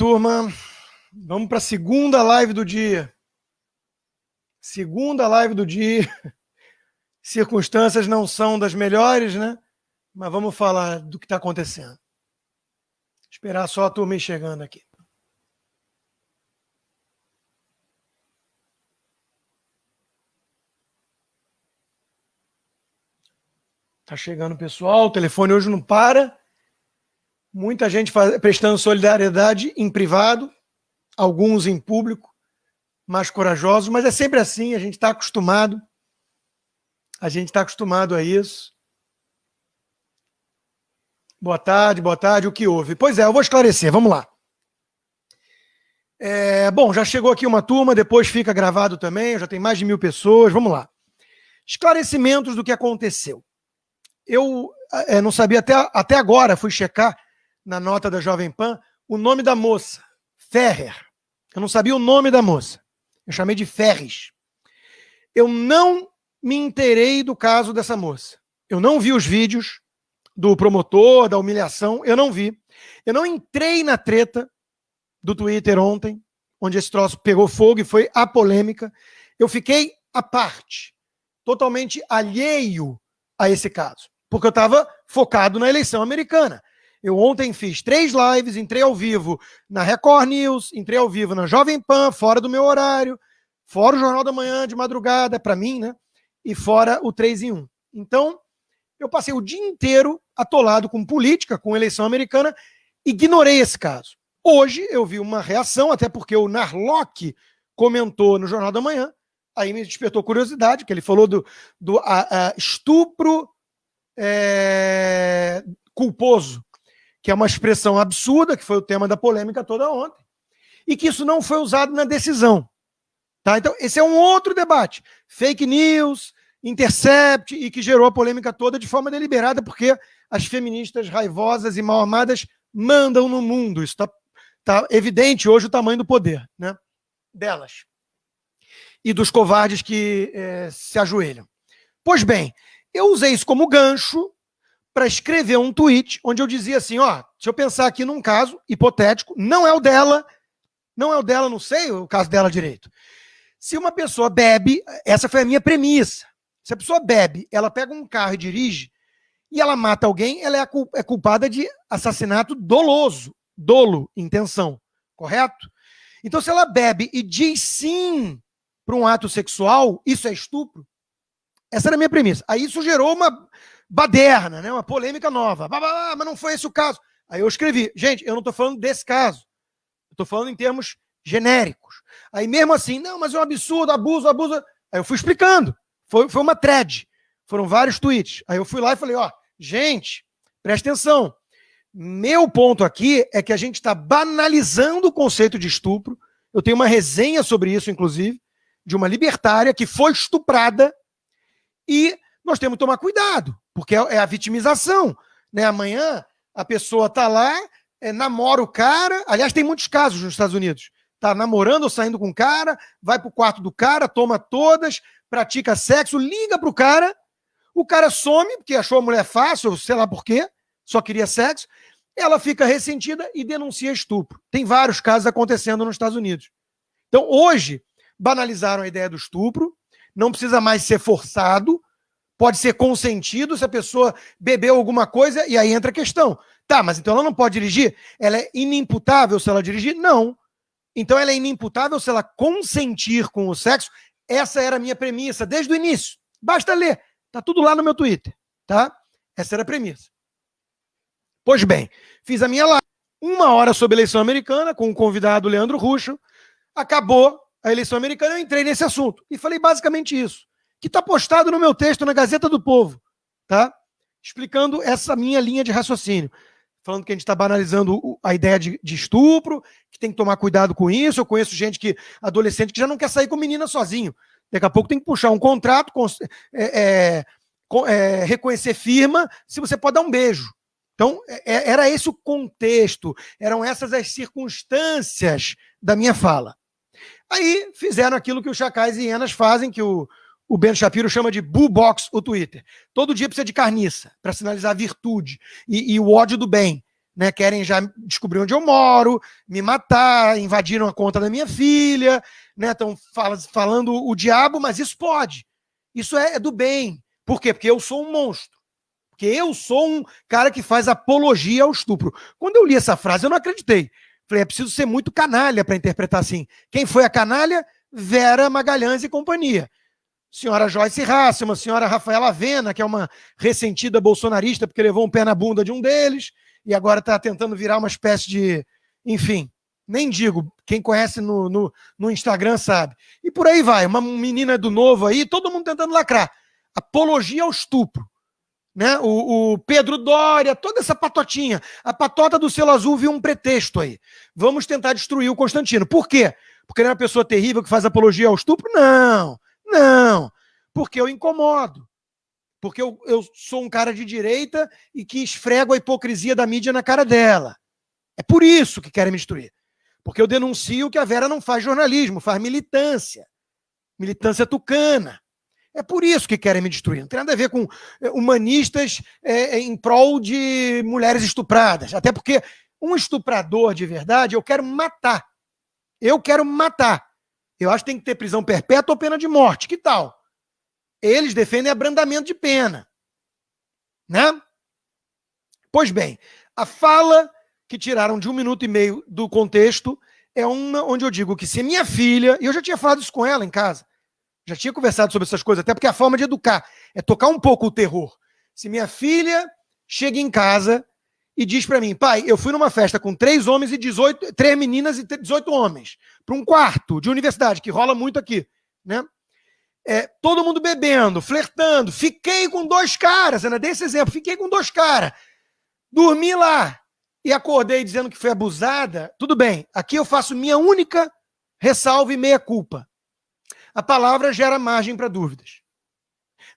turma. Vamos para a segunda live do dia. Segunda live do dia. Circunstâncias não são das melhores, né? Mas vamos falar do que está acontecendo. Esperar só a turma ir chegando aqui. Tá chegando o pessoal, o telefone hoje não para. Muita gente prestando solidariedade em privado, alguns em público, mais corajosos, mas é sempre assim, a gente está acostumado. A gente está acostumado a isso. Boa tarde, o que houve? Pois é, eu vou esclarecer, vamos lá. Bom, já chegou aqui uma turma, depois fica gravado também, já tem mais de 1000 pessoas, vamos lá. Esclarecimentos do que aconteceu. Eu não sabia até agora, fui checar na nota da Jovem Pan o nome da moça, Ferrer. Eu não sabia o nome da moça. Eu chamei de Ferres. Eu não me inteirei do caso dessa moça. Eu não vi os vídeos do promotor, da humilhação, eu não vi. Eu não entrei na treta do Twitter ontem, onde esse troço pegou fogo e foi a polêmica. Eu fiquei à parte, totalmente alheio a esse caso, porque eu estava focado na eleição americana. Eu ontem fiz 3 lives, entrei ao vivo na Record News, entrei ao vivo na Jovem Pan, fora do meu horário, fora o Jornal da Manhã de madrugada, para mim, né? E fora o 3 em 1. Então, eu passei o dia inteiro atolado com política, com eleição americana, ignorei esse caso. Hoje eu vi uma reação, até porque o Narlock comentou no Jornal da Manhã, aí me despertou curiosidade, que ele falou do estupro culposo, que é uma expressão absurda, que foi o tema da polêmica toda ontem, e que isso não foi usado na decisão. Tá? Então, esse é um outro debate. Fake news, intercept, e que gerou a polêmica toda de forma deliberada, porque as feministas raivosas e mal amadas mandam no mundo. Isso tá evidente hoje o tamanho do poder, né, delas. E dos covardes que se ajoelham. Pois bem, eu usei isso como gancho para escrever um tweet onde eu dizia assim, se eu pensar aqui num caso hipotético, não é o dela, não sei o caso dela direito. Se uma pessoa bebe, essa foi a minha premissa, se a pessoa bebe, ela pega um carro e dirige, e ela mata alguém, ela é culpada de assassinato doloso, dolo, intenção, correto? Então, se ela bebe e diz sim para um ato sexual, isso é estupro? Essa era a minha premissa. Aí isso gerou uma baderna, né? Uma polêmica nova. Mas não foi esse o caso. Aí eu escrevi, gente, eu não estou falando desse caso. Eu estou falando em termos genéricos. Aí mesmo assim, não, mas é um absurdo, abuso. Aí eu fui explicando. Foi uma thread. Foram vários tweets. Aí eu fui lá e falei, gente, presta atenção. Meu ponto aqui é que a gente está banalizando o conceito de estupro. Eu tenho uma resenha sobre isso, inclusive, de uma libertária que foi estuprada e nós temos que tomar cuidado, porque é a vitimização, né? Amanhã a pessoa está lá, namora o cara, aliás, tem muitos casos nos Estados Unidos, tá namorando ou saindo com o cara, vai pro quarto do cara, toma todas, pratica sexo, liga pro cara, o cara some, porque achou a mulher fácil, sei lá por quê, só queria sexo, ela fica ressentida e denuncia estupro. Tem vários casos acontecendo nos Estados Unidos. Então, hoje, banalizaram a ideia do estupro, não precisa mais ser forçado, pode ser consentido se a pessoa bebeu alguma coisa, e aí entra a questão. Tá, mas então ela não pode dirigir? Ela é inimputável se ela dirigir? Não. Então ela é inimputável se ela consentir com o sexo? Essa era a minha premissa desde o início. Basta ler. Tá tudo lá no meu Twitter, tá? Essa era a premissa. Pois bem, fiz a minha live, 1 hora sobre eleição americana, com o convidado Leandro Ruschel. Acabou a eleição americana, eu entrei nesse assunto. E falei basicamente isso, que está postado no meu texto na Gazeta do Povo, tá? Explicando essa minha linha de raciocínio. Falando que a gente está banalizando a ideia de estupro, que tem que tomar cuidado com isso. Eu conheço gente adolescente que já não quer sair com menina sozinho. Daqui a pouco tem que puxar um contrato, reconhecer firma, se você pode dar um beijo. Então, era esse o contexto, eram essas as circunstâncias da minha fala. Aí fizeram aquilo que os chacais e hienas fazem, que o Ben Shapiro chama de Boo Box o Twitter. Todo dia precisa de carniça para sinalizar a virtude e o ódio do bem. né? Querem já descobrir onde eu moro, me matar, invadiram a conta da minha filha, né? Estão falando o diabo, mas isso pode. Isso é do bem. Por quê? Porque eu sou um monstro. Porque eu sou um cara que faz apologia ao estupro. Quando eu li essa frase, eu não acreditei. Falei, é preciso ser muito canalha para interpretar assim. Quem foi a canalha? Vera Magalhães e companhia. Senhora Joyce Hasselman, senhora Rafaela Avena, que é uma ressentida bolsonarista porque levou um pé na bunda de um deles e agora está tentando virar uma espécie de... Enfim, nem digo. Quem conhece no Instagram sabe. E por aí vai. Uma menina do Novo aí, todo mundo tentando lacrar. Apologia ao estupro. Né? O Pedro Doria, toda essa patotinha. A patota do selo azul viu um pretexto aí. Vamos tentar destruir o Constantino. Por quê? Porque ele é uma pessoa terrível que faz apologia ao estupro? Não. Não. Porque eu incomodo. Porque eu sou um cara de direita e que esfrego a hipocrisia da mídia na cara dela. É por isso que querem me destruir. Porque eu denuncio que a Vera não faz jornalismo, faz militância. Militância tucana. É por isso que querem me destruir. Não tem nada a ver com humanistas em prol de mulheres estupradas. Até porque um estuprador de verdade eu quero matar. Eu quero matar. Eu acho que tem que ter prisão perpétua ou pena de morte. Que tal? Eles defendem abrandamento de pena. Né? Pois bem, a fala que tiraram de 1 minuto e meio do contexto é uma onde eu digo que se minha filha... E eu já tinha falado isso com ela em casa. Já tinha conversado sobre essas coisas, até porque a forma de educar é tocar um pouco o terror. Se minha filha chega em casa e diz para mim, pai, eu fui numa festa com 3 homens e 3 meninas e 18 homens, para um quarto de universidade, que rola muito aqui, né? Todo mundo bebendo, flertando, fiquei com 2 caras, Ana, dei esse exemplo, fiquei com 2 caras, dormi lá e acordei dizendo que fui abusada, tudo bem, aqui eu faço minha única ressalva e meia-culpa. A palavra gera margem para dúvidas.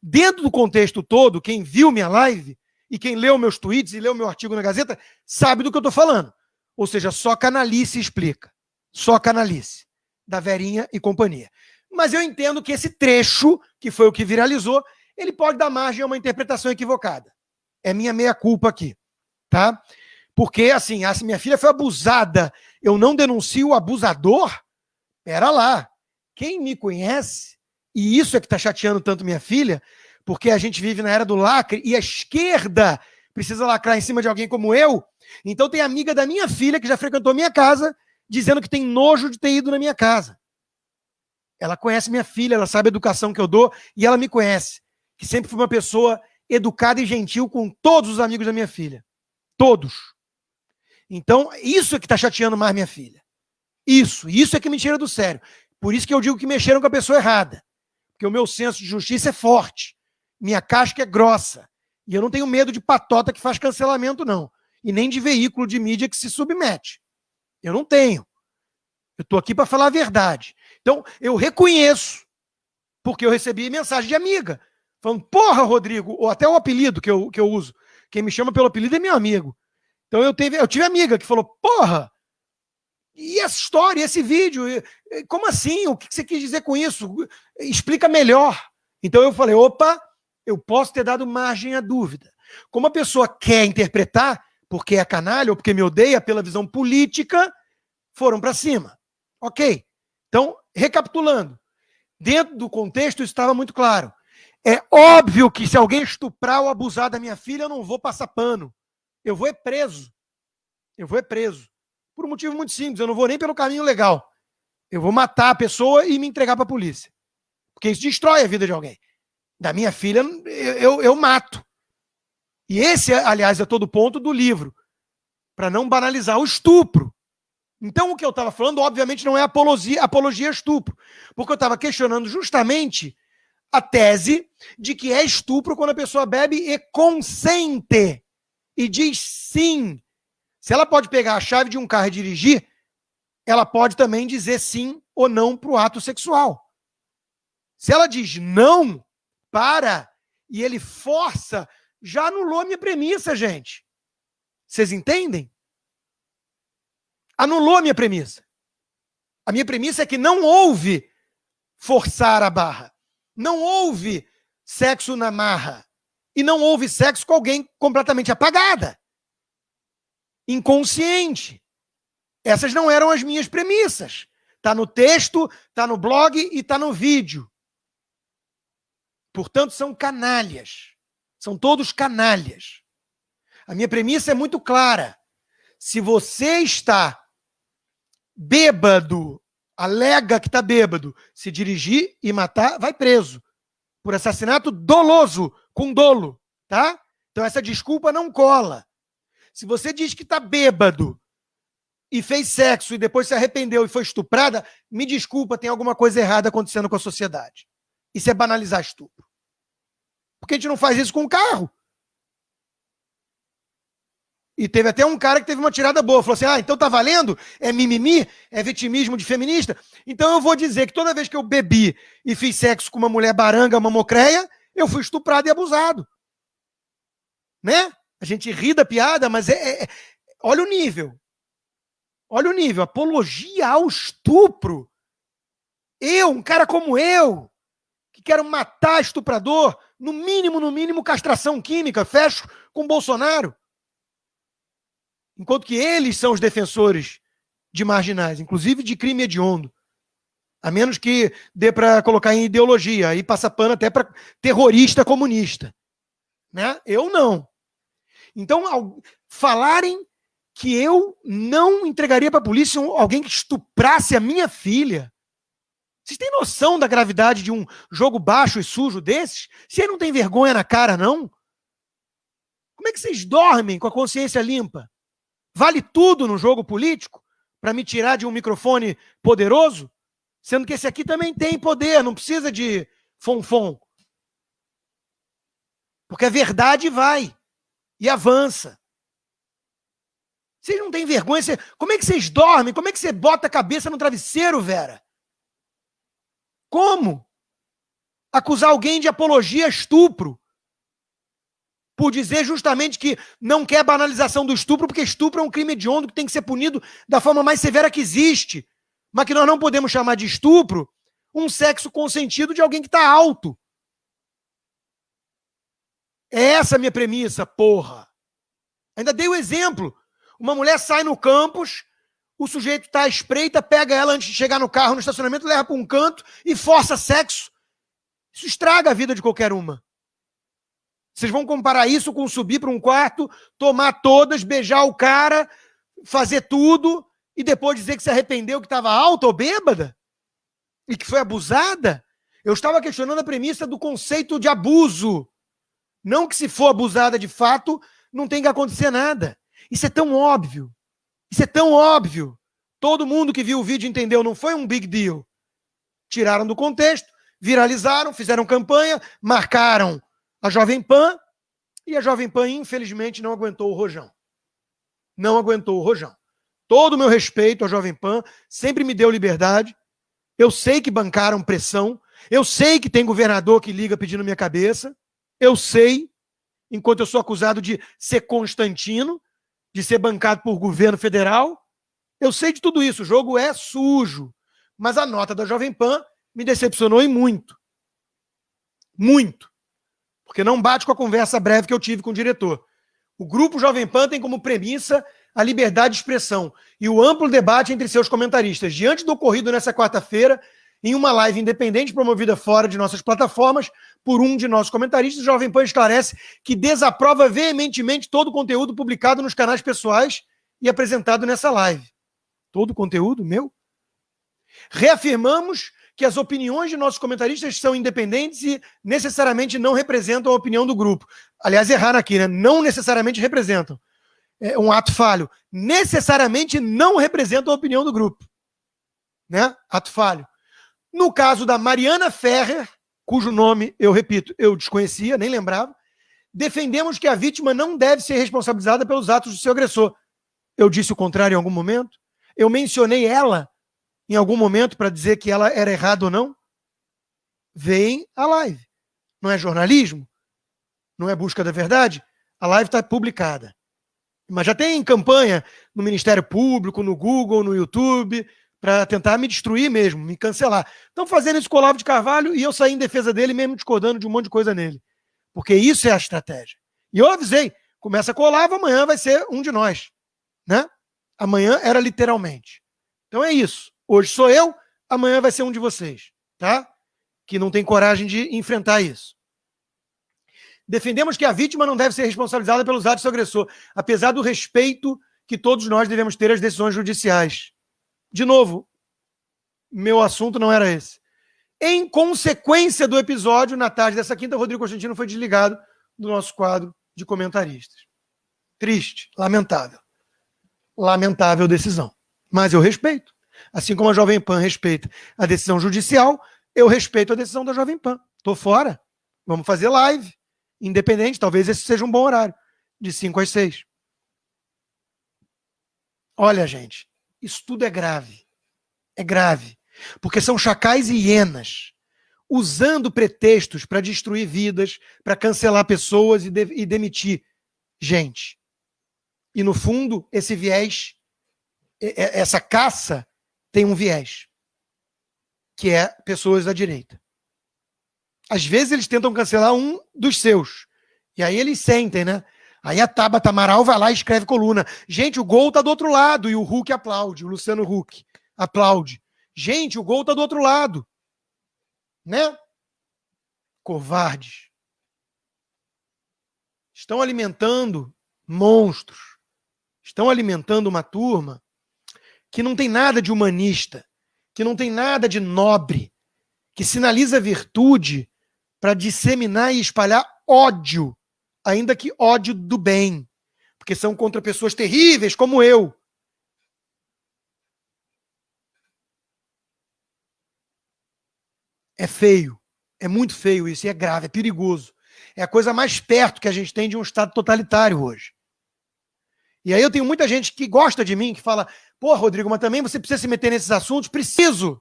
Dentro do contexto todo, quem viu minha live e quem leu meus tweets e leu meu artigo na Gazeta sabe do que eu estou falando. Ou seja, só canalice explica. Só canalice. Da Verinha e companhia. Mas eu entendo que esse trecho, que foi o que viralizou, ele pode dar margem a uma interpretação equivocada. É minha meia-culpa aqui. Tá? Porque, assim, se minha filha foi abusada, eu não denuncio o abusador? Pera lá. Quem me conhece, e isso é que está chateando tanto minha filha, porque a gente vive na era do lacre e a esquerda precisa lacrar em cima de alguém como eu, então tem amiga da minha filha que já frequentou minha casa dizendo que tem nojo de ter ido na minha casa. Ela conhece minha filha, ela sabe a educação que eu dou e ela me conhece, que sempre fui uma pessoa educada e gentil com todos os amigos da minha filha. Todos. Então, isso é que está chateando mais minha filha. Isso é que me tira do sério. Por isso que eu digo que mexeram com a pessoa errada. Porque o meu senso de justiça é forte. Minha casca é grossa. E eu não tenho medo de patota que faz cancelamento, não. E nem de veículo de mídia que se submete. Eu não tenho. Eu estou aqui para falar a verdade. Então, eu reconheço, porque eu recebi mensagem de amiga, falando, porra, Rodrigo, ou até o apelido que eu uso. Quem me chama pelo apelido é meu amigo. Então, eu tive amiga que falou, porra, e essa história, esse vídeo? Como assim? O que você quis dizer com isso? Explica melhor. Então eu falei, opa, eu posso ter dado margem à dúvida. Como a pessoa quer interpretar, porque é canalha ou porque me odeia pela visão política, foram para cima. Ok. Então, recapitulando. Dentro do contexto, isso estava muito claro. É óbvio que se alguém estuprar ou abusar da minha filha, eu não vou passar pano. Eu vou preso. Eu vou preso. Por um motivo muito simples, eu não vou nem pelo caminho legal. Eu vou matar a pessoa e me entregar para a polícia. Porque isso destrói a vida de alguém. Da minha filha, eu mato. E esse, aliás, é todo o ponto do livro. Para não banalizar o estupro. Então, o que eu estava falando, obviamente, não é apologia a estupro. Porque eu estava questionando justamente a tese de que é estupro quando a pessoa bebe e consente. E diz sim. Se ela pode pegar a chave de um carro e dirigir, ela pode também dizer sim ou não para o ato sexual. Se ela diz não, para, e ele força, já anulou a minha premissa, gente. Vocês entendem? Anulou a minha premissa. A minha premissa é que não houve forçar a barra. Não houve sexo na marra. E não houve sexo com alguém completamente apagada. inconsciente. Essas não eram as minhas premissas. Está no texto, está no blog e está no vídeo. Portanto, são canalhas. São todos canalhas. A minha premissa é muito clara. Se você está bêbado, alega que está bêbado, se dirigir e matar, vai preso. Por assassinato doloso, com dolo, tá? Então essa desculpa não cola. Se você diz que está bêbado e fez sexo e depois se arrependeu e foi estuprada, me desculpa, tem alguma coisa errada acontecendo com a sociedade. Isso é banalizar estupro. Porque a gente não faz isso com o carro. E teve até um cara que teve uma tirada boa. Falou assim, então tá valendo? É mimimi? É vitimismo de feminista? Então eu vou dizer que toda vez que eu bebi e fiz sexo com uma mulher baranga, uma mocreia, eu fui estuprado e abusado. Né? A gente ri da piada, mas olha o nível. Olha o nível. Apologia ao estupro. Eu, um cara como eu, que quero matar estuprador, no mínimo, castração química, fecho com Bolsonaro. Enquanto que eles são os defensores de marginais, inclusive de crime hediondo. A menos que dê para colocar em ideologia, aí passa pano até para terrorista comunista. Né? Eu não. Então, falarem que eu não entregaria para a polícia alguém que estuprasse a minha filha. Vocês têm noção da gravidade de um jogo baixo e sujo desses? Vocês não têm vergonha na cara, não? Como é que vocês dormem com a consciência limpa? Vale tudo no jogo político para me tirar de um microfone poderoso? Sendo que esse aqui também tem poder, não precisa de fonfon. Porque a verdade vai e avança. Vocês não têm vergonha? Como é que vocês dormem? Como é que você bota a cabeça no travesseiro, Vera? Como? Acusar alguém de apologia a estupro. Por dizer justamente que não quer banalização do estupro, porque estupro é um crime hediondo que tem que ser punido da forma mais severa que existe. Mas que nós não podemos chamar de estupro um sexo consentido de alguém que está alto. É essa a minha premissa, porra. Ainda dei o exemplo. Uma mulher sai no campus, o sujeito está à espreita, pega ela antes de chegar no carro, no estacionamento, leva para um canto e força sexo. Isso estraga a vida de qualquer uma. Vocês vão comparar isso com subir para um quarto, tomar todas, beijar o cara, fazer tudo e depois dizer que se arrependeu, que estava alta ou bêbada? E que foi abusada? Eu estava questionando a premissa do conceito de abuso. Não que se for abusada de fato, não tem que acontecer nada. Isso é tão óbvio. Isso é tão óbvio. Todo mundo que viu o vídeo entendeu, não foi um big deal. Tiraram do contexto, viralizaram, fizeram campanha, marcaram a Jovem Pan, e a Jovem Pan, infelizmente, não aguentou o rojão. Não aguentou o rojão. Todo o meu respeito à Jovem Pan, sempre me deu liberdade. Eu sei que bancaram pressão. Eu sei que tem governador que liga pedindo minha cabeça. Eu sei, enquanto eu sou acusado de ser Constantino, de ser bancado por governo federal. Eu sei de tudo isso. O jogo é sujo. Mas a nota da Jovem Pan me decepcionou e muito. Muito. Porque não bate com a conversa breve que eu tive com o diretor. O Grupo Jovem Pan tem como premissa a liberdade de expressão e o amplo debate entre seus comentaristas. Diante do ocorrido nessa quarta-feira, em uma live independente promovida fora de nossas plataformas por um de nossos comentaristas, o Jovem Pan esclarece que desaprova veementemente todo o conteúdo publicado nos canais pessoais e apresentado nessa live. Todo o conteúdo meu? Reafirmamos que as opiniões de nossos comentaristas são independentes e necessariamente não representam a opinião do grupo. Aliás, erraram aqui, né? Não necessariamente representam. É um ato falho. Necessariamente não representam a opinião do grupo. Né? Ato falho. No caso da Mariana Ferrer, cujo nome, eu repito, eu desconhecia, nem lembrava, defendemos que a vítima não deve ser responsabilizada pelos atos do seu agressor. Eu disse o contrário em algum momento? Eu mencionei ela em algum momento para dizer que ela era errada ou não? Vem a live. Não é jornalismo? Não é busca da verdade? A live está publicada. Mas já tem campanha no Ministério Público, no Google, no YouTube, para tentar me destruir mesmo, me cancelar. Estão fazendo isso com o Olavo de Carvalho e eu saí em defesa dele mesmo discordando de um monte de coisa nele. Porque isso é a estratégia. E eu avisei, começa com o Olavo, amanhã vai ser um de nós. né? Amanhã era literalmente. Então é isso. Hoje sou eu, amanhã vai ser um de vocês, tá? Que não tem coragem de enfrentar isso. Defendemos que a vítima não deve ser responsabilizada pelos atos do agressor, apesar do respeito que todos nós devemos ter às decisões judiciais. De novo, meu assunto não era esse. Em consequência do episódio, na tarde dessa quinta, Rodrigo Constantino foi desligado do nosso quadro de comentaristas. Triste, lamentável. Lamentável decisão. Mas eu respeito. Assim como a Jovem Pan respeita a decisão judicial, eu respeito a decisão da Jovem Pan. Tô fora. Vamos fazer live. Independente, talvez esse seja um bom horário. De 5 às 6. Olha, gente, isso tudo é grave. É grave. Porque são chacais e hienas usando pretextos para destruir vidas, para cancelar pessoas e demitir gente. E, no fundo, esse viés, essa caça, tem um viés, que é pessoas da direita. Às vezes eles tentam cancelar um dos seus. E aí eles sentem, né? Aí a Tabata Amaral vai lá e escreve coluna. Gente, o gol tá do outro lado. E o Huck aplaude, o Luciano Huck aplaude. Gente, o gol tá do outro lado. Né? Covardes. Estão alimentando monstros. Estão alimentando uma turma que não tem nada de humanista, que não tem nada de nobre, que sinaliza virtude para disseminar e espalhar ódio, ainda que ódio do bem, porque são contra pessoas terríveis como eu. É feio, é muito feio isso, e é grave, é perigoso. É a coisa mais perto que a gente tem de um Estado totalitário hoje. E aí eu tenho muita gente que gosta de mim, que fala, pô, Rodrigo, mas também você precisa se meter nesses assuntos? Preciso!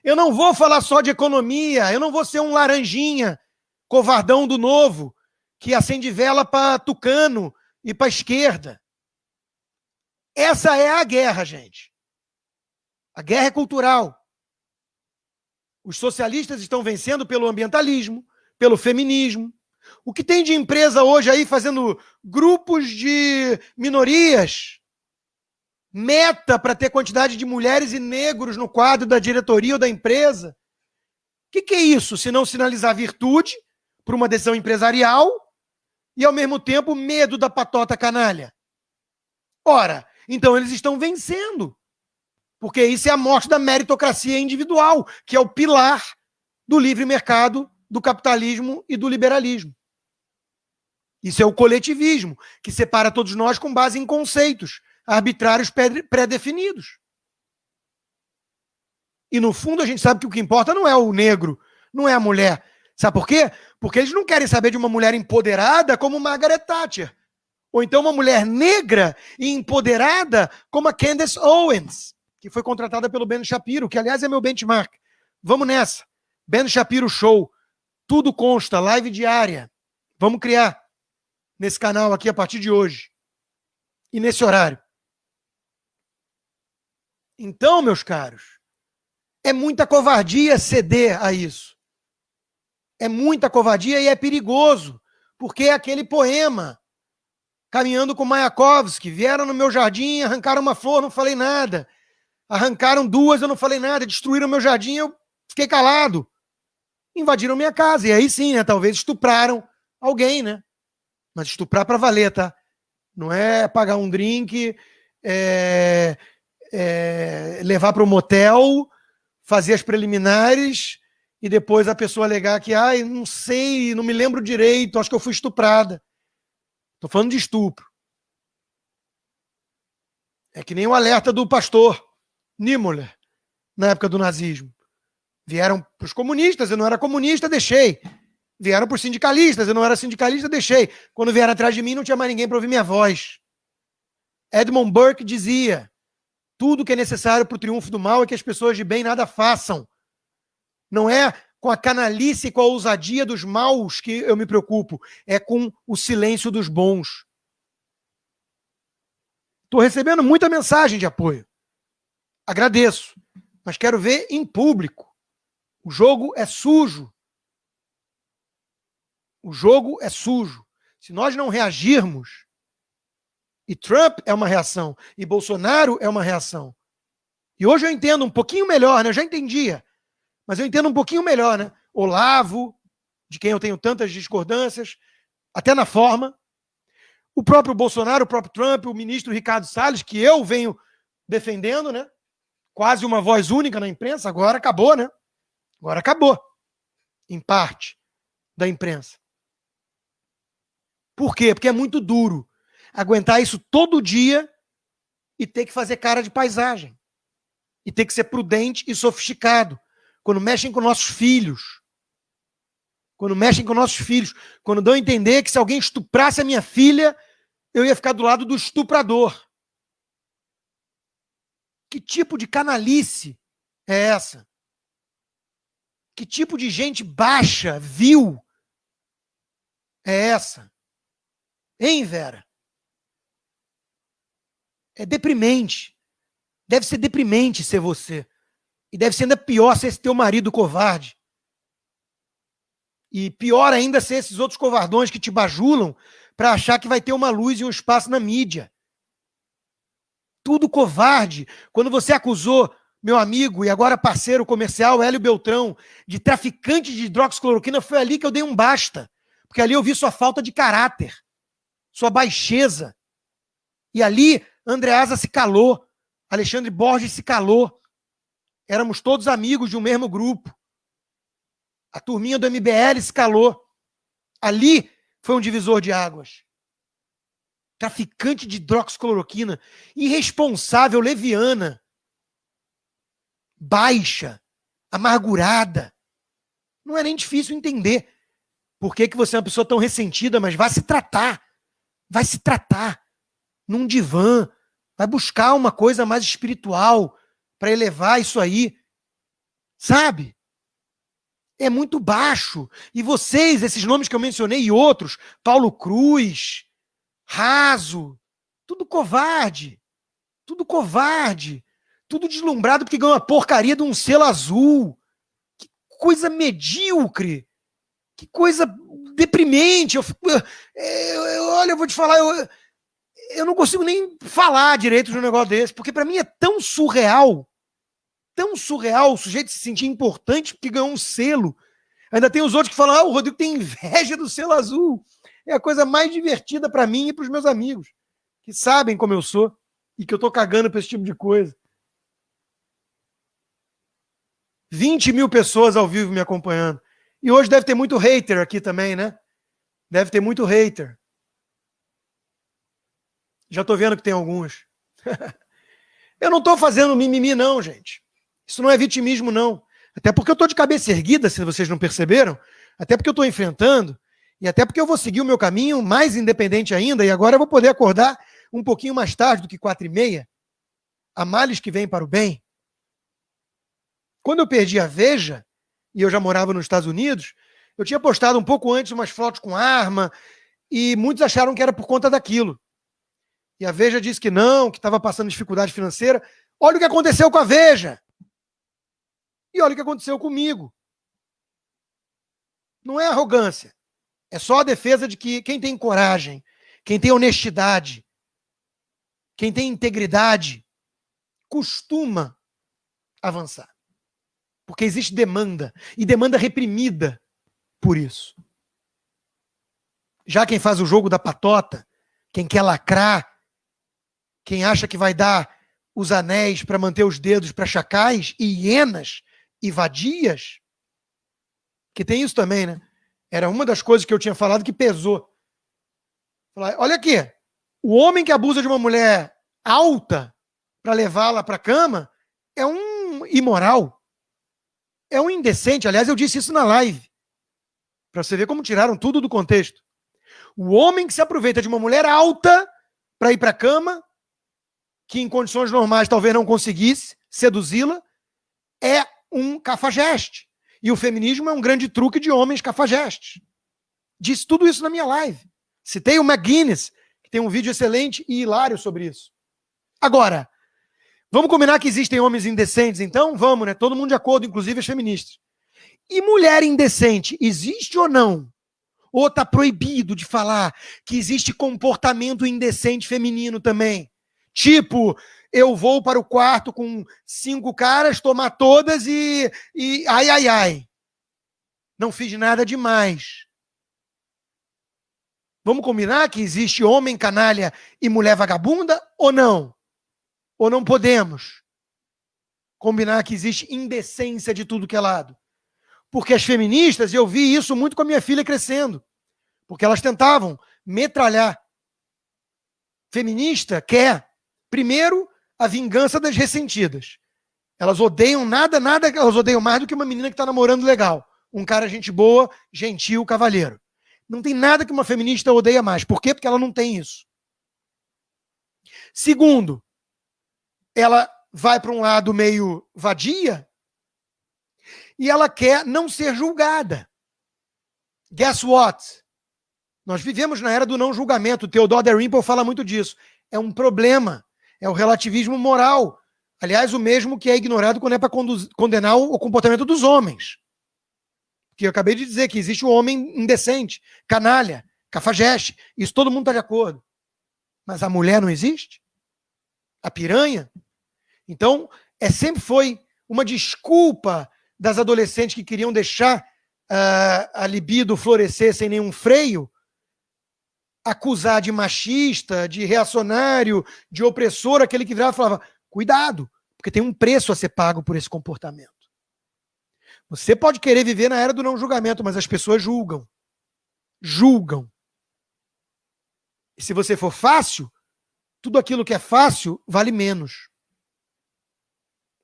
Eu não vou falar só de economia, eu não vou ser um laranjinha, covardão do novo, que acende vela para tucano e para esquerda. Essa é a guerra, gente. A guerra é cultural. Os socialistas estão vencendo pelo ambientalismo, pelo feminismo. O que tem de empresa hoje aí fazendo grupos de minorias, meta para ter quantidade de mulheres e negros no quadro da diretoria ou da empresa? O que é isso, se não sinalizar virtude para uma decisão empresarial e, ao mesmo tempo, medo da patota canalha? Ora, então eles estão vencendo, porque isso é a morte da meritocracia individual, que é o pilar do livre mercado, do capitalismo e do liberalismo. Isso é o coletivismo, que separa todos nós com base em conceitos arbitrários pré-definidos. E, no fundo, a gente sabe que o que importa não é o negro, não é a mulher. Sabe por quê? Porque eles não querem saber de uma mulher empoderada como Margaret Thatcher. Ou então uma mulher negra e empoderada como a Candace Owens, que foi contratada pelo Ben Shapiro, que, aliás, é meu benchmark. Vamos nessa. Ben Shapiro Show. Tudo consta, live diária. Vamos criar nesse canal aqui a partir de hoje. E nesse horário. Então, meus caros, é muita covardia ceder a isso. É muita covardia e é perigoso, porque é aquele poema, Caminhando com Mayakovsky, vieram no meu jardim, arrancaram uma flor, não falei nada. Arrancaram duas, eu não falei nada. Destruíram meu jardim, eu fiquei calado. Invadiram minha casa, e aí sim, né, talvez estupraram alguém, né? Mas estuprar para valer, tá? Não é pagar um drink, levar para o motel, fazer as preliminares e depois a pessoa alegar que, não sei, não me lembro direito, acho que eu fui estuprada. Estou falando de estupro. É que nem o alerta do pastor Niemöller, na época do nazismo. Vieram para os comunistas, eu não era comunista, deixei. Vieram para os sindicalistas, eu não era sindicalista, deixei. Quando vieram atrás de mim, não tinha mais ninguém para ouvir minha voz. Edmund Burke dizia, tudo que é necessário para o triunfo do mal é que as pessoas de bem nada façam. Não é com a canalice e com a ousadia dos maus que eu me preocupo, é com o silêncio dos bons. Estou recebendo muita mensagem de apoio. Agradeço, mas quero ver em público. O jogo é sujo. O jogo é sujo. Se nós não reagirmos, E Trump é uma reação. E Bolsonaro é uma reação. E hoje eu entendo um pouquinho melhor, né? Eu já entendia. Mas eu entendo um pouquinho melhor, né? Olavo, de quem eu tenho tantas discordâncias, até na forma. O próprio Bolsonaro, o próprio Trump, o ministro Ricardo Salles, que eu venho defendendo, né? Quase uma voz única na imprensa. Agora acabou, né? Agora acabou. Em parte da imprensa. Por quê? Porque é muito duro aguentar isso todo dia e ter que fazer cara de paisagem. E ter que ser prudente e sofisticado. Quando mexem com nossos filhos. Quando mexem com nossos filhos. Quando dão a entender que se alguém estuprasse a minha filha, eu ia ficar do lado do estuprador. Que tipo de canalice é essa? Que tipo de gente baixa, vil, é essa? Hein, Vera? É deprimente. Deve ser deprimente ser você. E deve ser ainda pior ser esse teu marido covarde. E pior ainda ser esses outros covardões que te bajulam para achar que vai ter uma luz e um espaço na mídia. Tudo covarde. Quando você acusou meu amigo e agora parceiro comercial, Hélio Beltrão, de traficante de hidroxicloroquina, foi ali que eu dei um basta. Porque ali eu vi sua falta de caráter, sua baixeza. E ali, Andreasa se calou, Alexandre Borges se calou. Éramos todos amigos de um mesmo grupo. A turminha do MBL se calou. Ali foi um divisor de águas. Traficante de hidroxicloroquina, irresponsável, leviana, baixa, amargurada. Não é nem difícil entender por que você é uma pessoa tão ressentida, mas vai se tratar. Vai se tratar num divã. Vai buscar uma coisa mais espiritual para elevar isso aí. Sabe? É muito baixo. E vocês, esses nomes que eu mencionei e outros, Paulo Cruz, Raso, tudo covarde. Tudo covarde. Tudo deslumbrado porque ganhou uma porcaria de um selo azul. Que coisa medíocre. Que coisa deprimente. Olha, eu vou te falar, eu não consigo nem falar direito de um negócio desse, porque para mim é tão surreal o sujeito se sentir importante porque ganhou um selo. Ainda tem os outros que falam, o Rodrigo tem inveja do selo azul. É a coisa mais divertida para mim e para os meus amigos, que sabem como eu sou e que eu tô cagando para esse tipo de coisa. 20 mil pessoas ao vivo me acompanhando. E hoje deve ter muito hater aqui também, né? Deve ter muito hater. Já tô vendo que tem alguns. Eu não tô fazendo mimimi, não, gente. Isso não é vitimismo, não. Até porque eu tô de cabeça erguida, se vocês não perceberam. Até porque eu tô enfrentando. E até porque eu vou seguir o meu caminho mais independente ainda. E agora eu vou poder acordar um pouquinho mais tarde do que 4h30. Há males que vêm para o bem. Quando eu perdi a Veja, e eu já morava nos Estados Unidos, eu tinha postado um pouco antes umas fotos com arma, e muitos acharam que era por conta daquilo. E a Veja disse que não, que estava passando dificuldade financeira. Olha o que aconteceu com a Veja. E olha o que aconteceu comigo. Não é arrogância. É só a defesa de que quem tem coragem, quem tem honestidade, quem tem integridade, costuma avançar. Porque existe demanda. E demanda reprimida por isso. Já quem faz o jogo da patota, quem quer lacrar, quem acha que vai dar os anéis para manter os dedos para chacais e hienas e vadias, que tem isso também, né? Era uma das coisas que eu tinha falado que pesou. Olha aqui, o homem que abusa de uma mulher alta para levá-la para a cama é um imoral. É um indecente. Aliás, eu disse isso na live. Para você ver como tiraram tudo do contexto. O homem que se aproveita de uma mulher alta para ir para a cama, que em condições normais talvez não conseguisse seduzi-la, é um cafajeste. E o feminismo é um grande truque de homens cafajestes. Disse tudo isso na minha live. Citei o McGuinness, que tem um vídeo excelente e hilário sobre isso. Agora, vamos combinar que existem homens indecentes, então? Vamos, né? Todo mundo de acordo, inclusive as feministas. E mulher indecente, existe ou não? Ou está proibido de falar que existe comportamento indecente feminino também. Tipo, eu vou para o quarto com 5 caras, tomar todas e ai, ai, ai. Não fiz nada demais. Vamos combinar que existe homem canalha e mulher vagabunda ou não? Ou não podemos combinar que existe indecência de tudo que é lado? Porque as feministas, eu vi isso muito com a minha filha crescendo, porque elas tentavam metralhar. Feminista quer, primeiro, a vingança das ressentidas. Elas odeiam nada, elas odeiam mais do que uma menina que está namorando legal. Um cara gente boa, gentil, cavalheiro. Não tem nada que uma feminista odeia mais. Por quê? Porque ela não tem isso. Segundo, ela vai para um lado meio vadia e ela quer não ser julgada. Guess what? Nós vivemos na era do não julgamento. O Theodore Dalrymple fala muito disso. É um problema. É o relativismo moral. Aliás, o mesmo que é ignorado quando é para condenar o comportamento dos homens. Porque eu acabei de dizer que existe o homem indecente, canalha, cafajeste. Isso todo mundo está de acordo. Mas a mulher não existe? A piranha? Então, sempre foi uma desculpa das adolescentes que queriam deixar a libido florescer sem nenhum freio, acusar de machista, de reacionário, de opressor, aquele que virava e falava, cuidado, porque tem um preço a ser pago por esse comportamento. Você pode querer viver na era do não julgamento, mas as pessoas julgam. Julgam. E se você for fácil, tudo aquilo que é fácil vale menos.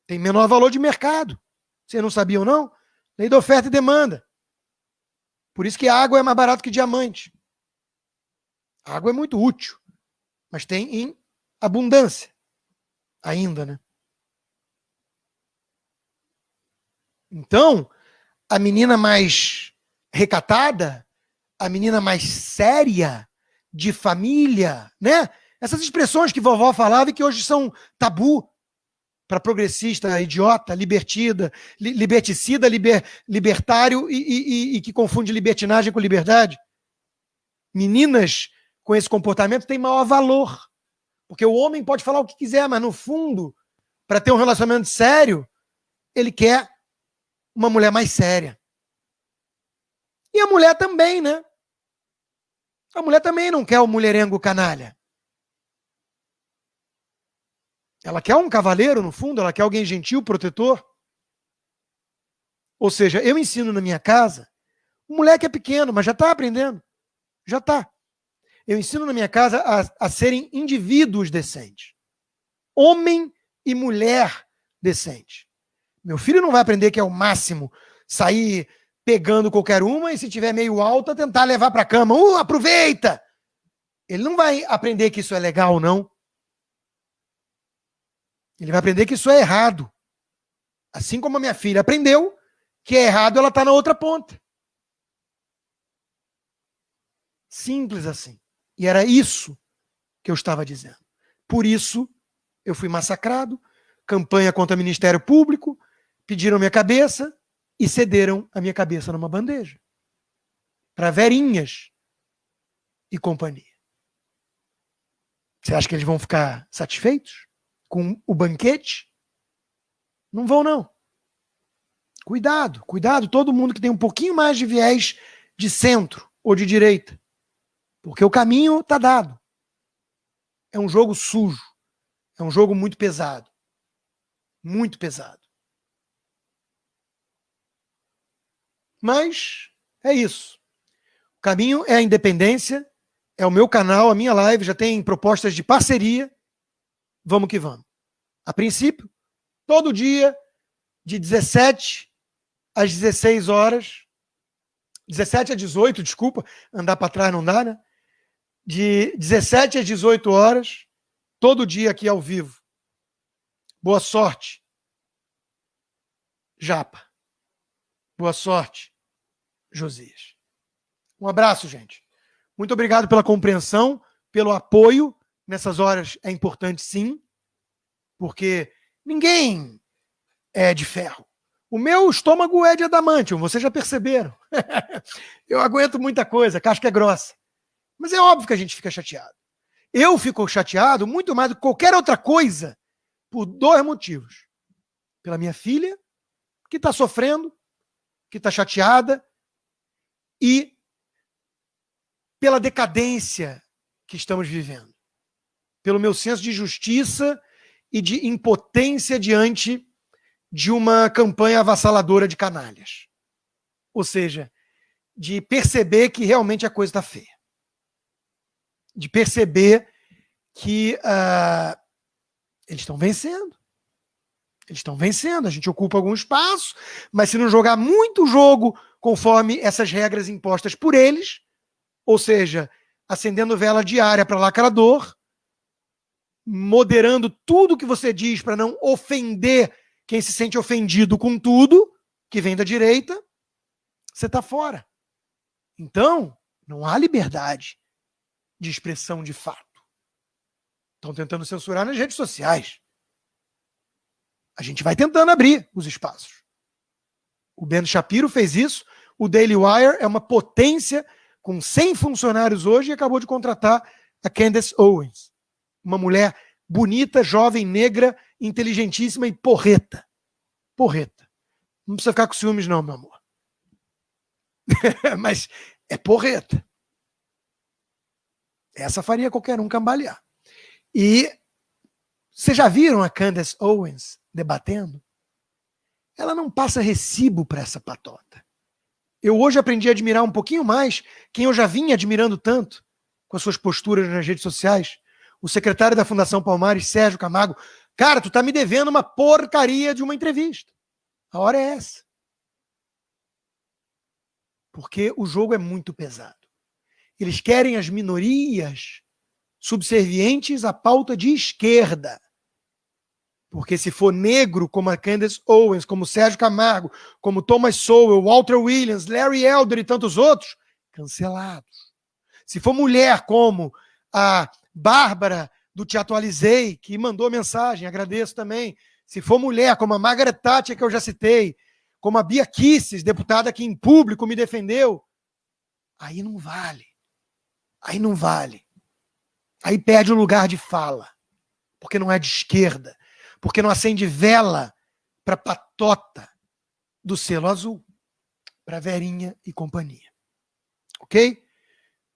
Tem menor valor de mercado. Vocês não sabiam, não? Lei da oferta e demanda. Por isso que a água é mais barata que diamante. A água é muito útil, mas tem em abundância ainda, né? Então, a menina mais recatada, a menina mais séria, de família, né? Essas expressões que vovó falava e que hoje são tabu para progressista, idiota, liberticida, libertário e que confunde libertinagem com liberdade. Meninas com esse comportamento têm maior valor. Porque o homem pode falar o que quiser, mas no fundo, para ter um relacionamento sério, ele quer uma mulher mais séria. E a mulher também, né? A mulher também não quer o mulherengo canalha. Ela quer um cavaleiro, no fundo, ela quer alguém gentil, protetor. Ou seja, eu ensino na minha casa, um moleque é pequeno, mas já está aprendendo. Já está. Eu ensino na minha casa a serem indivíduos decentes. Homem e mulher decentes. Meu filho não vai aprender que é o máximo sair pegando qualquer uma e se tiver meio alta, tentar levar para a cama. Aproveita! Ele não vai aprender que isso é legal, não. Ele vai aprender que isso é errado. Assim como a minha filha aprendeu que é errado, ela está na outra ponta. Simples assim. E era isso que eu estava dizendo. Por isso, eu fui massacrado, campanha contra o Ministério Público, pediram minha cabeça e cederam a minha cabeça numa bandeja. Para verinhas e companhia. Você acha que eles vão ficar satisfeitos com o banquete? Não vão, não. Cuidado, cuidado, todo mundo que tem um pouquinho mais de viés de centro ou de direita. Porque o caminho está dado. É um jogo sujo. É um jogo muito pesado. Muito pesado. Mas é isso. O caminho é a independência, é o meu canal, a minha live, já tem propostas de parceria. Vamos que vamos. A princípio, todo dia, de 17 às 16 horas, 17 a 18, desculpa, andar para trás não dá, né? De 17 às 18 horas, todo dia aqui ao vivo. Boa sorte, Japa. Boa sorte, Josias. Um abraço, gente. Muito obrigado pela compreensão, pelo apoio. Nessas horas é importante, sim, porque ninguém é de ferro. O meu estômago é de adamantium, vocês já perceberam. Eu aguento muita coisa, casca é grossa. Mas é óbvio que a gente fica chateado. Eu fico chateado muito mais do que qualquer outra coisa por 2 motivos. Pela minha filha, que está sofrendo, que está chateada, e pela decadência que estamos vivendo. Pelo meu senso de justiça e de impotência diante de uma campanha avassaladora de canalhas. Ou seja, de perceber que realmente a coisa está feia. De perceber que eles estão vencendo. Eles estão vencendo, a gente ocupa algum espaço, mas se não jogar muito jogo conforme essas regras impostas por eles, ou seja, acendendo vela diária para lacrador, moderando tudo que você diz para não ofender quem se sente ofendido com tudo que vem da direita, você está fora. Então, não há liberdade de expressão de fato. Estão tentando censurar nas redes sociais. A gente vai tentando abrir os espaços. O Ben Shapiro fez isso, o Daily Wire é uma potência com 100 funcionários hoje e acabou de contratar a Candace Owens. Uma mulher bonita, jovem, negra, inteligentíssima e porreta. Porreta. Não precisa ficar com ciúmes não, meu amor. Mas é porreta. Essa faria qualquer um cambalear. E vocês já viram a Candace Owens debatendo? Ela não passa recibo para essa patota. Eu hoje aprendi a admirar um pouquinho mais quem eu já vinha admirando tanto com as suas posturas nas redes sociais. O secretário da Fundação Palmares, Sérgio Camargo. Cara, tu tá me devendo uma porcaria de uma entrevista. A hora é essa. Porque o jogo é muito pesado. Eles querem as minorias subservientes à pauta de esquerda. Porque se for negro, como a Candace Owens, como Sérgio Camargo, como Thomas Sowell, Walter Williams, Larry Elder e tantos outros, cancelados. Se for mulher, como a Bárbara do Te Atualizei, que mandou mensagem, agradeço também. Se for mulher, como a Margaret Thatcher, que eu já citei, como a Bia Kicis, deputada que em público me defendeu, aí não vale. Aí não vale. Aí perde o lugar de fala. Porque não é de esquerda. Porque não acende vela para patota do selo azul. Para Verinha e companhia. Ok?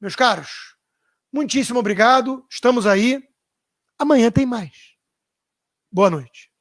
Meus caros, muitíssimo obrigado. Estamos aí. Amanhã tem mais. Boa noite.